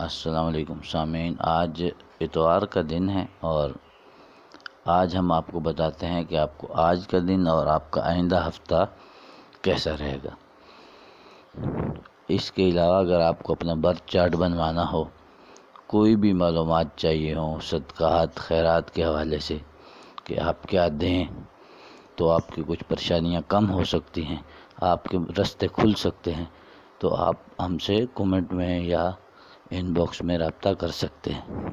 السلام علیکم سامعین، آج اتوار کا دن ہے اور آج ہم آپ کو بتاتے ہیں کہ آپ کو آج کا دن اور آپ کا آئندہ ہفتہ کیسا رہے گا۔ اس کے علاوہ اگر آپ کو اپنا برتھ چارٹ بنوانا ہو، کوئی بھی معلومات چاہیے ہوں صدقات خیرات کے حوالے سے کہ آپ کیا دیں تو آپ کی کچھ پریشانیاں کم ہو سکتی ہیں، آپ کے راستے کھل سکتے ہیں، تو آپ ہم سے کومنٹ میں یا ان باکس میں رابطہ کر سکتے ہیں۔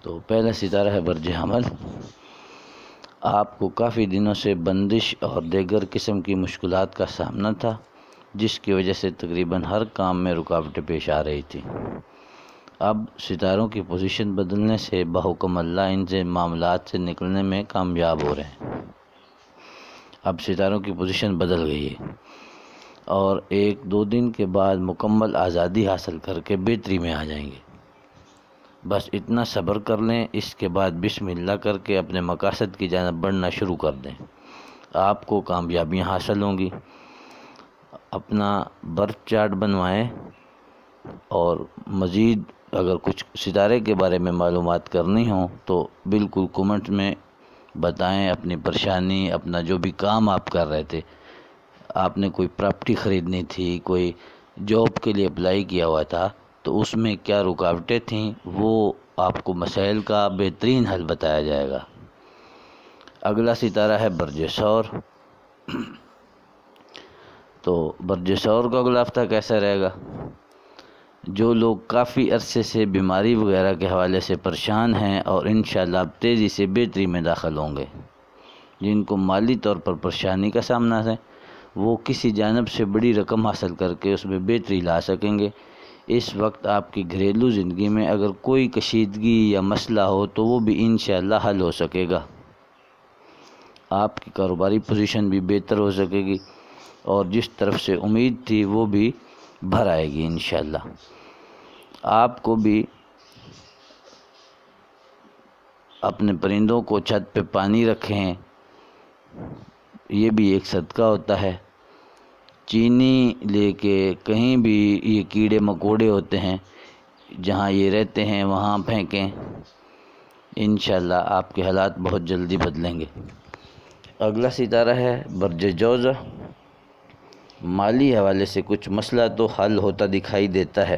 تو پہلا ستارہ ہے برج حمل۔ آپ کو کافی دنوں سے بندش اور دیگر قسم کی مشکلات کا سامنا تھا، جس کی وجہ سے تقریباً ہر کام میں رکاوٹیں پیش آ رہی تھی۔ اب ستاروں کی پوزیشن بدلنے سے بحکم اللہ ان سے معاملات سے نکلنے میں کامیاب ہو رہے ہیں۔ اب ستاروں کی پوزیشن بدل گئی ہے اور 1-2 دن کے بعد مکمل آزادی حاصل کر کے بہتری میں آ جائیں گے۔ بس اتنا صبر کر لیں، اس کے بعد بسم اللہ کر کے اپنے مقاصد کی جانب بڑھنا شروع کر دیں، آپ کو کامیابیاں حاصل ہوں گی۔ اپنا برتھ چارٹ بنوائیں اور مزید اگر کچھ ستارے کے بارے میں معلومات کرنی ہوں تو بالکل کومنٹ میں بتائیں اپنی پریشانی، اپنا جو بھی کام آپ کر رہے تھے، آپ نے کوئی پراپرٹی خریدنی تھی، کوئی جاب کے لیے اپلائی کیا ہوا تھا تو اس میں کیا رکاوٹیں تھیں، وہ آپ کو مسائل کا بہترین حل بتایا جائے گا۔ اگلا ستارہ ہے برج ثور۔ تو برج ثور کا اگلا ہفتہ کیسا رہے گا؟ جو لوگ کافی عرصے سے بیماری وغیرہ کے حوالے سے پریشان ہیں اور انشاءاللہ اب تیزی سے بہتری میں داخل ہوں گے، جن کو مالی طور پر پریشانی کا سامنا ہے، وہ کسی جانب سے بڑی رقم حاصل کر کے اس میں بہتری لا سکیں گے۔ اس وقت آپ کی گھریلو زندگی میں اگر کوئی کشیدگی یا مسئلہ ہو تو وہ بھی انشاءاللہ حل ہو سکے گا۔ آپ کی کاروباری پوزیشن بھی بہتر ہو سکے گی اور جس طرف سے امید تھی وہ بھی بھر آئے گی انشاءاللہ۔ آپ کو بھی اپنے پرندوں کو چھت پہ پانی رکھیں، یہ بھی ایک صدقہ ہوتا ہے۔ چینی لے کے کہیں بھی یہ کیڑے مکوڑے ہوتے ہیں جہاں یہ رہتے ہیں وہاں پھینکیں، انشاءاللہ آپ کے حالات بہت جلدی بدلیں گے۔ اگلا ستارہ ہے برج جوزہ۔ مالی حوالے سے کچھ مسئلہ تو حل ہوتا دکھائی دیتا ہے۔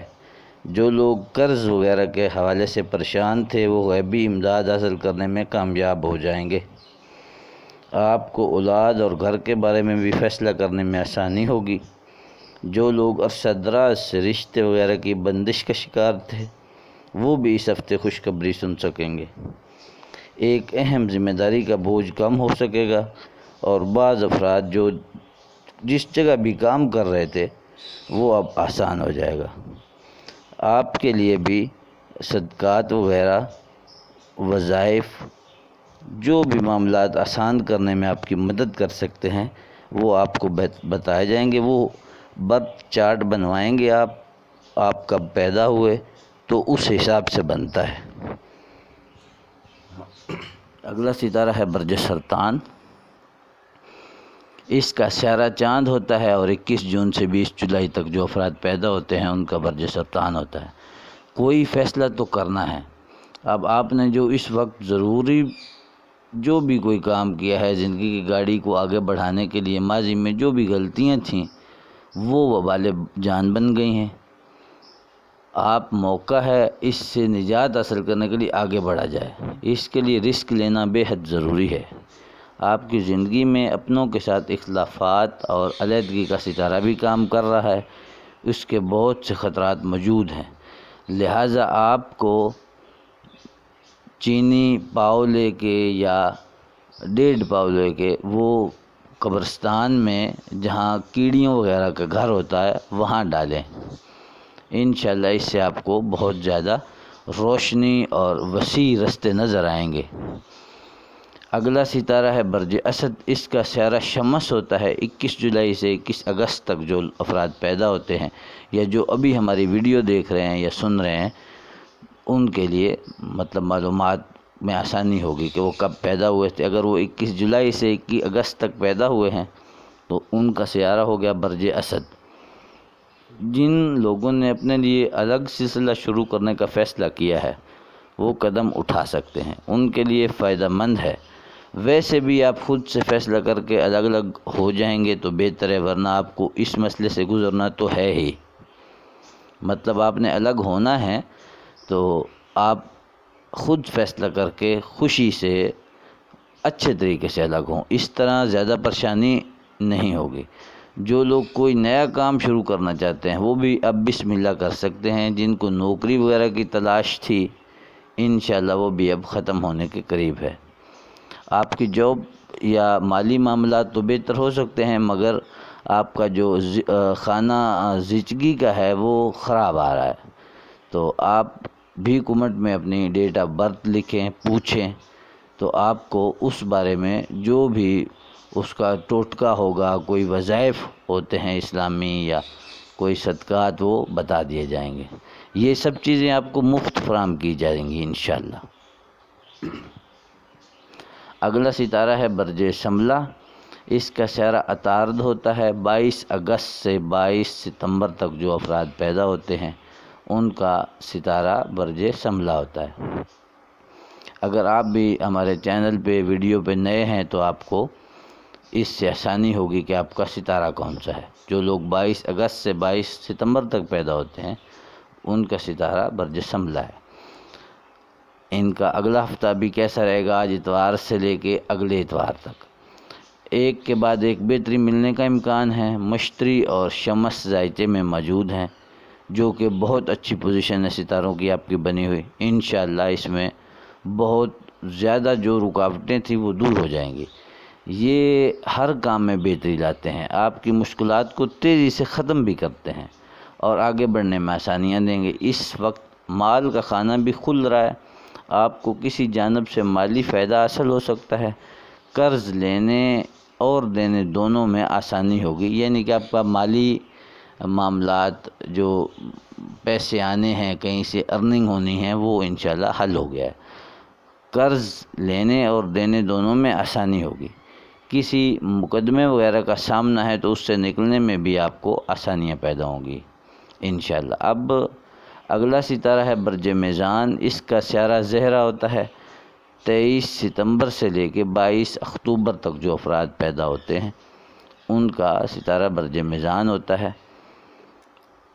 جو لوگ قرض وغیرہ کے حوالے سے پریشان تھے وہ غیبی امداد حاصل کرنے میں کامیاب ہو جائیں گے۔ آپ کو اولاد اور گھر کے بارے میں بھی فیصلہ کرنے میں آسانی ہوگی۔ جو لوگ عرصہ دراز سے رشتے وغیرہ کی بندش کا شکار تھے وہ بھی اس ہفتے خوشخبری سن سکیں گے۔ ایک اہم ذمہ داری کا بوجھ کم ہو سکے گا اور بعض افراد جو جس جگہ بھی کام کر رہے تھے وہ اب آسان ہو جائے گا۔ آپ کے لیے بھی صدقات وغیرہ، وظائف، جو بھی معاملات آسان کرنے میں آپ کی مدد کر سکتے ہیں وہ آپ کو بتائے جائیں گے۔ وہ برتھ چارٹ بنوائیں گے، آپ کب پیدا ہوئے تو اس حساب سے بنتا ہے۔ اگلا ستارہ ہے برج سرطان۔ اس کا سیارہ چاند ہوتا ہے اور 21 جون سے 20 جولائی تک جو افراد پیدا ہوتے ہیں ان کا برج سرطان ہوتا ہے۔ کوئی فیصلہ تو کرنا ہے۔ اب آپ نے جو اس وقت ضروری جو بھی کوئی کام کیا ہے زندگی کی گاڑی کو آگے بڑھانے کے لیے، ماضی میں جو بھی غلطیاں تھیں وہ وبال جان بن گئی ہیں۔ آپ موقع ہے اس سے نجات حاصل کرنے کے لیے آگے بڑھا جائے، اس کے لیے رسک لینا بے حد ضروری ہے۔ آپ کی زندگی میں اپنوں کے ساتھ اختلافات اور علیحدگی کا ستارہ بھی کام کر رہا ہے، اس کے بہت سے خطرات موجود ہیں، لہٰذا آپ کو چینی پاؤ لے کے یا 1.5 پاؤ لے کے وہ قبرستان میں جہاں کیڑیوں وغیرہ کا گھر ہوتا ہے وہاں ڈالیں، انشاءاللہ اس سے آپ کو بہت زیادہ روشنی اور وسیع راستے نظر آئیں گے۔ اگلا ستارہ ہے برج اسد۔ اس کا سیارہ شمس ہوتا ہے۔ 21 جولائی سے 21 اگست تک جو افراد پیدا ہوتے ہیں یا جو ابھی ہماری ویڈیو دیکھ رہے ہیں یا سن رہے ہیں ان کے لیے مطلب معلومات میں آسانی ہوگی کہ وہ کب پیدا ہوئے تھے۔ اگر وہ 21 جولائی سے 21 اگست تک پیدا ہوئے ہیں تو ان کا سیارہ ہو گیا برج اسد۔ جن لوگوں نے اپنے لیے الگ سلسلہ شروع کرنے کا فیصلہ کیا ہے وہ قدم اٹھا سکتے ہیں، ان کے لیے فائدہ مند ہے۔ ویسے بھی آپ خود سے فیصلہ کر کے الگ الگ ہو جائیں گے تو بہتر ہے، ورنہ آپ کو اس مسئلے سے گزرنا تو ہے ہی۔ مطلب آپ نے الگ ہونا ہے تو آپ خود فیصلہ کر کے خوشی سے اچھے طریقے سے الگ ہوں، اس طرح زیادہ پریشانی نہیں ہوگی۔ جو لوگ کوئی نیا کام شروع کرنا چاہتے ہیں وہ بھی اب بسم اللہ کر سکتے ہیں۔ جن کو نوکری وغیرہ کی تلاش تھی انشاءاللہ وہ بھی اب ختم ہونے کے قریب ہے۔ آپ کی جاب یا مالی معاملات تو بہتر ہو سکتے ہیں، مگر آپ کا جو خانہ زچگی کا ہے وہ خراب آ رہا ہے، تو آپ بھی کومنٹ میں اپنی ڈیٹ آف برتھ لکھیں، پوچھیں، تو آپ کو اس بارے میں جو بھی اس کا ٹوٹکا ہوگا، کوئی وظائف ہوتے ہیں اسلامی یا کوئی صدقات، وہ بتا دیے جائیں گے۔ یہ سب چیزیں آپ کو مفت فراہم کی جائیں گی انشاءاللہ۔ اگلا ستارہ ہے برج شملہ، اس کا سیارہ عطارد ہوتا ہے۔ 22 اگست سے 22 ستمبر تک جو افراد پیدا ہوتے ہیں ان کا ستارہ برج شملہ ہوتا ہے۔ اگر آپ بھی ہمارے چینل پہ ویڈیو پہ نئے ہیں تو آپ کو اس سے آسانی ہوگی کہ آپ کا ستارہ کون سا ہے۔ جو لوگ 22 اگست سے 22 ستمبر تک پیدا ہوتے ہیں ان کا ستارہ برج شملہ ہے۔ ان کا اگلا ہفتہ بھی کیسا رہے گا، آج اتوار سے لے کے اگلے اتوار تک ایک کے بعد ایک بہتری ملنے کا امکان ہے۔ مشتری اور شمس ذائچے میں موجود ہیں جو کہ بہت اچھی پوزیشن ہے ستاروں کی آپ کی بنی ہوئی۔ انشاءاللہ اس میں بہت زیادہ جو رکاوٹیں تھیں وہ دور ہو جائیں گی۔ یہ ہر کام میں بہتری لاتے ہیں، آپ کی مشکلات کو تیزی سے ختم بھی کرتے ہیں اور آگے بڑھنے میں آسانیاں دیں گے۔ اس وقت مال کا خانہ بھی کھل رہا ہے، آپ کو کسی جانب سے مالی فائدہ حاصل ہو سکتا ہے۔ قرض لینے اور دینے دونوں میں آسانی ہوگی، یعنی کہ آپ کا مالی معاملات جو پیسے آنے ہیں، کہیں سے ارننگ ہونی ہے، وہ انشاءاللہ حل ہو گیا ہے۔ قرض لینے اور دینے دونوں میں آسانی ہوگی۔ کسی مقدمے وغیرہ کا سامنا ہے تو اس سے نکلنے میں بھی آپ کو آسانیاں پیدا ہوں گی انشاءاللہ۔ اب اگلا ستارہ ہے برج میزان، اس کا سیارہ زہرہ ہوتا ہے۔ 23 ستمبر سے لے کے 22 اکتوبر تک جو افراد پیدا ہوتے ہیں ان کا ستارہ برج میزان ہوتا ہے۔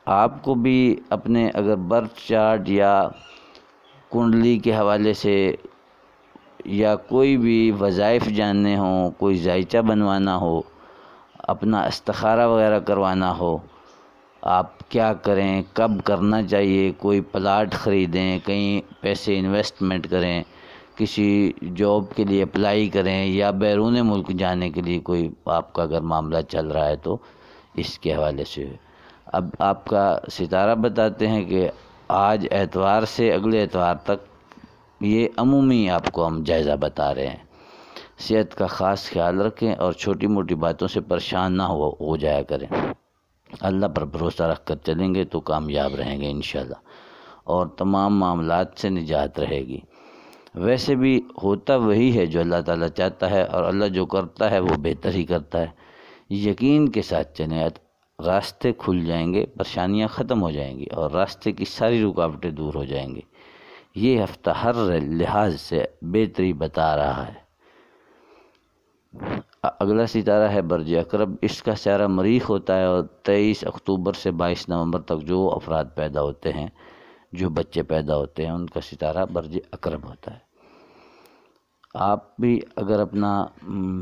آپ کو بھی اپنے اگر برتھ چارٹ یا کنڈلی کے حوالے سے یا کوئی بھی وظائف جاننے ہوں، کوئی ذائچہ بنوانا ہو، اپنا استخارہ وغیرہ کروانا ہو، آپ کیا کریں، کب کرنا چاہیے، کوئی پلاٹ خریدیں، کہیں پیسے انویسٹمنٹ کریں، کسی جاب کے لیے اپلائی کریں یا بیرون ملک جانے کے لیے کوئی آپ کا اگر معاملہ چل رہا ہے تو اس کے حوالے سے اب آپ کا ستارہ بتاتے ہیں کہ آج اتوار سے اگلے اتوار تک یہ عمومی آپ کو ہم جائزہ بتا رہے ہیں۔ صحت کا خاص خیال رکھیں اور چھوٹی موٹی باتوں سے پریشان نہ ہو جایا کریں۔ اللہ پر بھروسہ رکھ کر چلیں گے تو کامیاب رہیں گے انشاءاللہ، اور تمام معاملات سے نجات رہے گی۔ ویسے بھی ہوتا وہی ہے جو اللہ تعالیٰ چاہتا ہے، اور اللہ جو کرتا ہے وہ بہتر ہی کرتا ہے۔ یقین کے ساتھ چلیں، راستے کھل جائیں گے، پریشانیاں ختم ہو جائیں گی اور راستے کی ساری رکاوٹیں دور ہو جائیں گی۔ یہ ہفتہ ہر لحاظ سے بہتری بتا رہا ہے۔ اگلا ستارہ ہے برج عقرب، اس کا سیارہ مریخ ہوتا ہے، اور 23 اکتوبر سے 22 نومبر تک جو افراد پیدا ہوتے ہیں، جو بچے پیدا ہوتے ہیں، ان کا ستارہ برج عقرب ہوتا ہے۔ آپ بھی اگر اپنا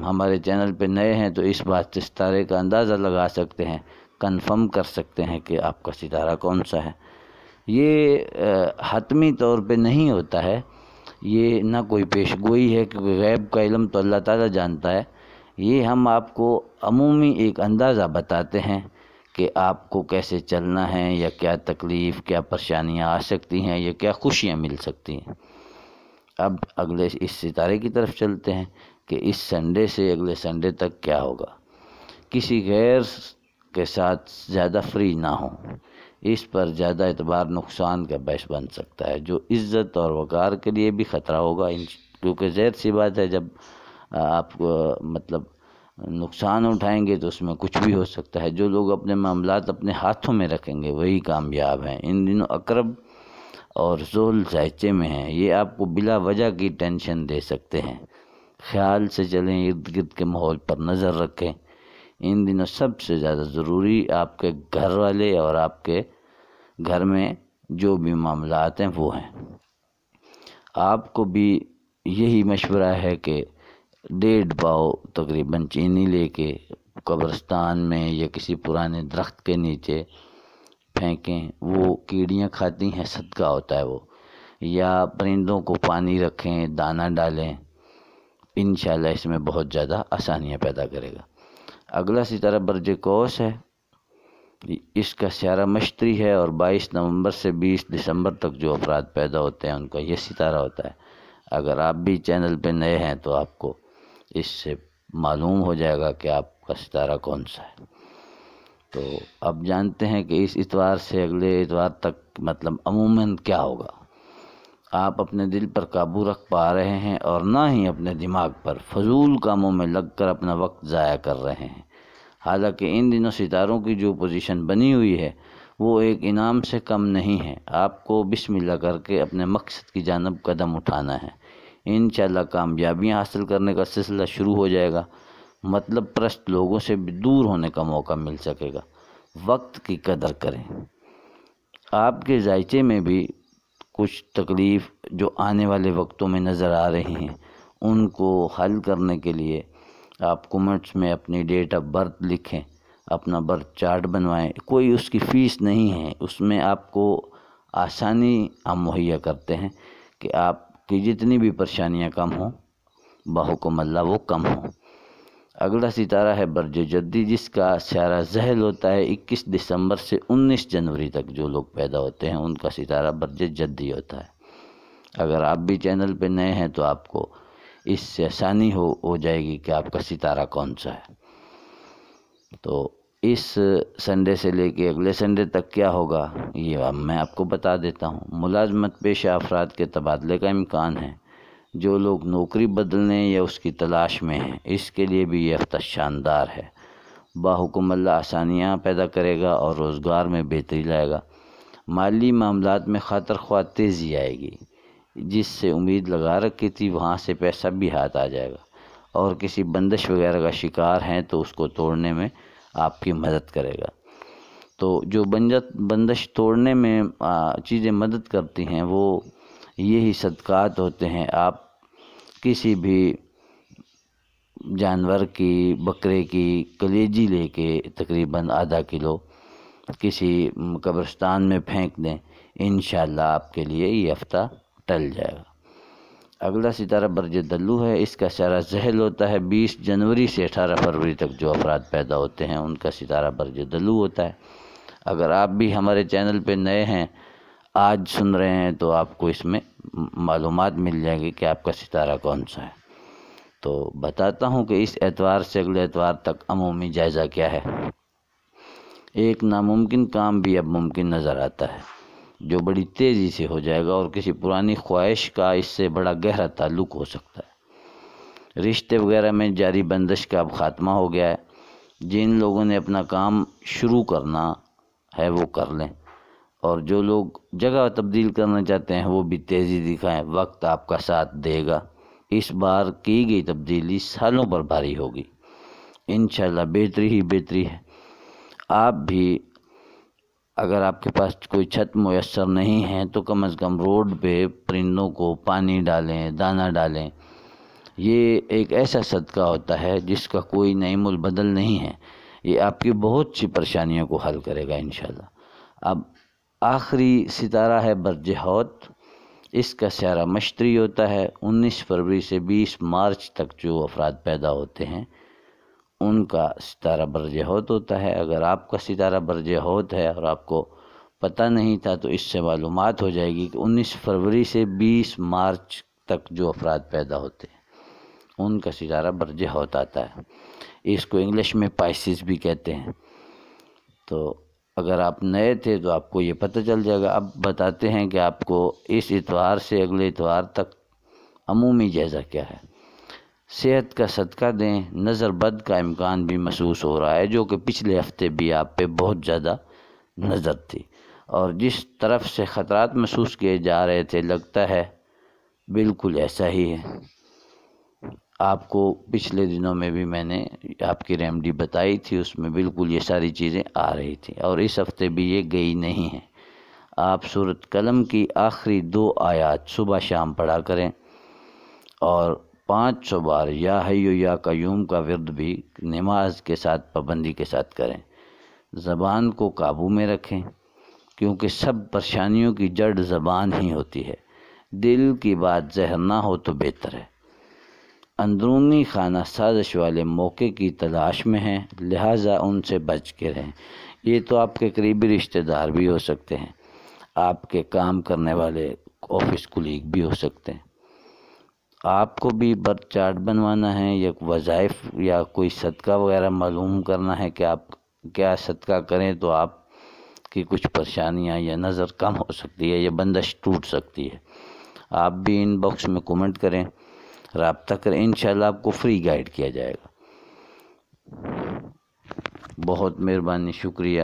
ہمارے چینل پہ نئے ہیں تو اس بات سے ستارے کا اندازہ لگا سکتے ہیں، کنفرم کر سکتے ہیں کہ آپ کا ستارہ کون سا ہے۔ یہ حتمی طور پہ نہیں ہوتا ہے، یہ نہ کوئی پیش گوئی ہے، کیونکہ غیب کا علم تو اللہ تعالیٰ جانتا ہے۔ یہ ہم آپ کو عمومی ایک اندازہ بتاتے ہیں کہ آپ کو کیسے چلنا ہے، یا کیا تکلیف، کیا پریشانیاں آ سکتی ہیں، یا کیا خوشیاں مل سکتی ہیں۔ اب اگلے اس ستارے کی طرف چلتے ہیں کہ اس سنڈے سے اگلے سنڈے تک کیا ہوگا۔ کسی غیر کے ساتھ زیادہ فری نہ ہوں، اس پر زیادہ اعتبار نقصان کا باعث بن سکتا ہے، جو عزت اور وقار کے لیے بھی خطرہ ہوگا، کیونکہ ظاہر سی بات ہے جب آپ مطلب نقصان اٹھائیں گے تو اس میں کچھ بھی ہو سکتا ہے۔ جو لوگ اپنے معاملات اپنے ہاتھوں میں رکھیں گے وہی کامیاب ہیں۔ ان دنوں عقرب اور ذوال ذائچے میں ہیں، یہ آپ کو بلا وجہ کی ٹینشن دے سکتے ہیں۔ خیال سے چلیں، ارد گرد کے ماحول پر نظر رکھیں۔ ان دنوں سب سے زیادہ ضروری آپ کے گھر والے اور آپ کے گھر میں جو بھی معاملات ہیں وہ ہیں۔ آپ کو بھی یہی مشورہ ہے کہ 1.5 پاؤ تقریباً چینی لے کے قبرستان میں یا کسی پرانے درخت کے نیچے پھینکیں۔ وہ کیڑیاں کھاتی ہیں، صدقہ ہوتا ہے وہ۔ یا پرندوں کو پانی رکھیں، دانہ ڈالیں، انشاءاللہ اس میں بہت زیادہ آسانیاں پیدا کرے گا۔ اگلا ستارہ برج قوس ہے، اس کا سیارہ مشتری ہے، اور 22 نومبر سے 20 دسمبر تک جو افراد پیدا ہوتے ہیں ان کا یہ ستارہ ہوتا ہے۔ اگر آپ بھی چینل پہ نئے ہیں تو آپ کو اس سے معلوم ہو جائے گا کہ آپ کا ستارہ کون سا ہے۔ تو اب جانتے ہیں کہ اس اتوار سے اگلے اتوار تک مطلب عموماً کیا ہوگا۔ آپ اپنے دل پر قابو رکھ پا رہے ہیں اور نہ ہی اپنے دماغ پر فضول کاموں میں لگ کر اپنا وقت ضائع کر رہے ہیں۔ حالانکہ ان دنوں ستاروں کی جو پوزیشن بنی ہوئی ہے وہ ایک انعام سے کم نہیں ہے۔ آپ کو بسم اللہ کر کے اپنے مقصد کی جانب قدم اٹھانا ہے۔ انشاءاللہ کامیابیاں حاصل کرنے کا سلسلہ شروع ہو جائے گا۔ مطلب پرست لوگوں سے بھی دور ہونے کا موقع مل سکے گا۔ وقت کی قدر کریں۔ آپ کے ذائچے میں بھی کچھ تکلیف جو آنے والے وقتوں میں نظر آ رہی ہیں ان کو حل کرنے کے لیے آپ کومنٹس میں اپنی ڈیٹ آف برتھ لکھیں، اپنا برتھ چارٹ بنوائیں۔ کوئی اس کی فیس نہیں ہے، اس میں آپ کو آسانی ہم مہیا کرتے ہیں کہ آپ کی جتنی بھی پریشانیاں کم ہوں بحکم اللہ وہ کم ہوں۔ اگلا ستارہ ہے برج جدی، جس کا سیارہ ذہل ہوتا ہے۔ 21 دسمبر سے 19 جنوری تک جو لوگ پیدا ہوتے ہیں ان کا ستارہ برج جدی ہوتا ہے۔ اگر آپ بھی چینل پہ نئے ہیں تو آپ کو اس سے آسانی ہو جائے گی کہ آپ کا ستارہ کون سا ہے۔ تو اس سنڈے سے لے کے اگلے سنڈے تک کیا ہوگا یہ میں آپ کو بتا دیتا ہوں۔ ملازمت پیشہ افراد کے تبادلے کا امکان ہے۔ جو لوگ نوکری بدلنے یا اس کی تلاش میں ہیں اس کے لیے بھی یہ ہفتہ شاندار ہے۔ باحکم اللہ آسانیاں پیدا کرے گا اور روزگار میں بہتری لائے گا۔ مالی معاملات میں خاطر خواہ تیزی آئے گی۔ جس سے امید لگا رکھی تھی وہاں سے پیسہ بھی ہاتھ آ جائے گا، اور کسی بندش وغیرہ کا شکار ہیں تو اس کو توڑنے میں آپ کی مدد کرے گا۔ تو جو بندش توڑنے میں چیزیں مدد کرتی ہیں وہ یہی صدقات ہوتے ہیں۔ آپ کسی بھی جانور کی، بکرے کی کلیجی لے کے تقریباً ½ کلو کسی قبرستان میں پھینک دیں، انشاءاللہ آپ کے لیے یہ ہفتہ ٹل جائے گا۔ اگلا ستارہ برج دلو ہے، اس کا سیارہ ذہل ہوتا ہے۔ 20 جنوری سے 18 فروری تک جو افراد پیدا ہوتے ہیں ان کا ستارہ برج دلو ہوتا ہے۔ اگر آپ بھی ہمارے چینل پہ نئے ہیں، آج سن رہے ہیں، تو آپ کو اس میں معلومات مل جائے گی کہ آپ کا ستارہ کون سا ہے۔ تو بتاتا ہوں کہ اس اتوار سے اگلے اتوار تک عمومی جائزہ کیا ہے۔ ایک ناممکن کام بھی اب ممکن نظر آتا ہے جو بڑی تیزی سے ہو جائے گا، اور کسی پرانی خواہش کا اس سے بڑا گہرا تعلق ہو سکتا ہے۔ رشتے وغیرہ میں جاری بندش کا اب خاتمہ ہو گیا ہے۔ جن لوگوں نے اپنا کام شروع کرنا ہے وہ کر لیں، اور جو لوگ جگہ تبدیل کرنا چاہتے ہیں وہ بھی تیزی دکھائیں۔ وقت آپ کا ساتھ دے گا۔ اس بار کی گئی تبدیلی سالوں پر بھاری ہوگی۔ انشاءاللہ بہتری ہی بہتری ہے۔ آپ بھی اگر آپ کے پاس کوئی چھت میسر نہیں ہے تو کم از کم روڈ پہ پرندوں کو پانی ڈالیں، دانہ ڈالیں۔ یہ ایک ایسا صدقہ ہوتا ہے جس کا کوئی نعیم البدل نہیں ہے۔ یہ آپ کی بہت سی پریشانیوں کو حل کرے گا انشاءاللہ۔ اب آخری ستارہ ہے برج حوت، اس کا سیارہ مشتری ہوتا ہے۔ 19 فروری سے 20 مارچ تک جو افراد پیدا ہوتے ہیں ان کا ستارہ برج حوت ہوتا ہے۔ اگر آپ کا ستارہ برج حوت ہے اور آپ کو پتہ نہیں تھا تو اس سے معلومات ہو جائے گی کہ 19 فروری سے 20 مارچ تک جو افراد پیدا ہوتے ہیں ان کا ستارہ برج حوت آتا ہے۔ اس کو انگلش میں پائسس بھی کہتے ہیں۔ تو اگر آپ نئے تھے تو آپ کو یہ پتہ چل جائے گا۔ اب بتاتے ہیں کہ آپ کو اس اتوار سے اگلے اتوار تک عمومی جائزہ کیا ہے۔ صحت کا صدقہ دیں۔ نظر بد کا امکان بھی محسوس ہو رہا ہے، جو کہ پچھلے ہفتے بھی آپ پہ بہت زیادہ نظر تھی، اور جس طرف سے خطرات محسوس کیے جا رہے تھے لگتا ہے بالکل ایسا ہی ہے۔ آپ کو پچھلے دنوں میں بھی میں نے آپ کی ریمیڈی بتائی تھی، اس میں بالکل یہ ساری چیزیں آ رہی تھیں، اور اس ہفتے بھی یہ گئی نہیں ہیں۔ آپ سورۃ قلم کی آخری 2 آیات صبح شام پڑھا کریں، اور 500 بار یا حیو یا قیوم کا ورد بھی نماز کے ساتھ پابندی کے ساتھ کریں۔ زبان کو قابو میں رکھیں، کیونکہ سب پریشانیوں کی جڑ زبان ہی ہوتی ہے۔ دل کی بات زہر نہ ہو تو بہتر ہے۔ اندرونی خانہ سازش والے موقع کی تلاش میں ہیں، لہٰذا ان سے بچ کے رہیں۔ یہ تو آپ کے قریبی رشتہ دار بھی ہو سکتے ہیں، آپ کے کام کرنے والے آفس کولیگ بھی ہو سکتے ہیں۔ آپ کو بھی برتھ چارٹ بنوانا ہے، یا وظائف یا کوئی صدقہ وغیرہ معلوم کرنا ہے کہ آپ کیا صدقہ کریں تو آپ کی کچھ پریشانیاں یا نظر کم ہو سکتی ہے یا بندش ٹوٹ سکتی ہے، آپ بھی ان باکس میں کمنٹ کریں، رابطہ کریں، انشاءاللہ آپ کو فری گائیڈ کیا جائے گا۔ بہت مہربانی، شکریہ۔